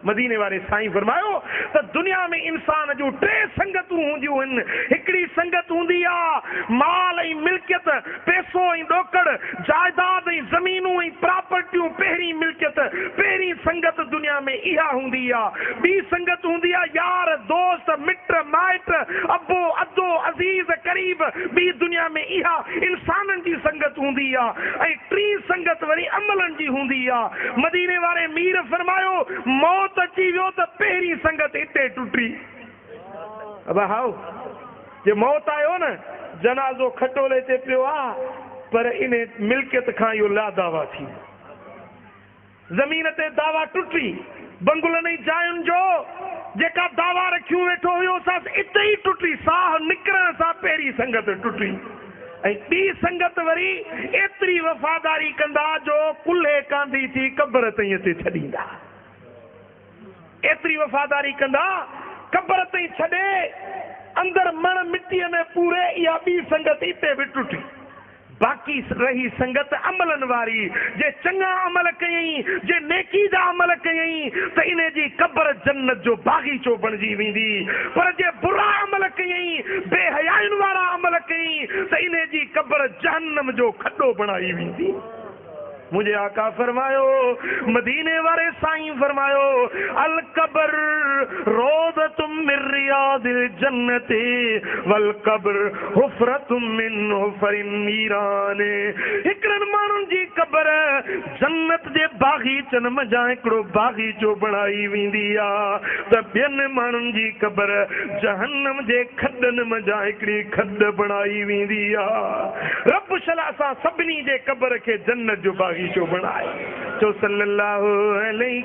मदीने वारे साईं फरमायो तो दुनिया में इंसान जो टे संगतूं हूंदियूं आहिनि। हिकिड़ी संगत हूंदी आहे माल ऐं मिल्कियत, पैसो ऐं ॾोकड़, जायदाद ऐं ज़मीनूं ऐं प्रॉपर्टियूं। पहिरीं मिल्कियत, पहिरीं संगत दुनिया में इहा हूंदी आहे। ॿी संगत हूंदी आहे यार दोस्त मिट माइट, अबो अदो अज़ीज़ करीब। ॿी दुनिया में इहा इंसाननि जी संगत हूंदी आहे। ऐं टी संगत वरी अमलनि जी हूंदी आहे। मदीने वारे मीर फरमायो मौत अची वियो त पहिरीं संगत हिते टुटी। अब हाउ जे मौत आयो न जनाज़ो खटोले ते पियो आहे, पर इन मिल्कियत खां इहो ला दावा थी। ज़मीन ते दावा टुटी। बंगुलनि जी जायुनि जो जेका दावा रखियूं वेठो हुयो सा इते ई टुटी। साह निकिरण सां पहिरीं संगत टुटी। ऐं ॿी संगत वरी एतिरी वफ़ादारी कंदा जो कुल्हे कांधी थी क़ब्र ताईं ते छॾींदा। एतिरी वफ़ादारी कंदा क़ब्र ताईं छॾे अंदर मण मिट्टीअ में पूरे। इहा ॿी संगत हिते बि टुटी। बाक़ी रही संगत अमलन वारी। जे चङा अमल कयई, जे नेकी जा अमल कयई त इन जी क़ब्र जन्नत जो बागीचो बणजी वेंदी। पर जे बुरा अमल कयई, बेहयाइन वारा अमल कयई त इन जी क़ब्र जहन्नम जो खड्डो बणाई वेंदी। मुझे आका फरमायो, मदीने वाले साईं फरमायो अल कबर रोज़तुम मिन रियादिल जन्नति वल कबर हुफ़रतुम मिन हुफ़रिन नीरान। हिकड़नि माण्हुनि जी क़बर जन्नत जे बागीचनि मज़ा हिकिड़ो बागीचो बणाई वेंदी आहे, त ॿियनि माण्हुनि जी क़बर जहन्नम जे खॾनि मज़ा हिकिड़ी खॾ बणाई वेंदी आहे। रब शला असां सभिनी जे क़बर खे जन्नत जो बागीचो बनाए। तो सल्लल्लाहु अलैहि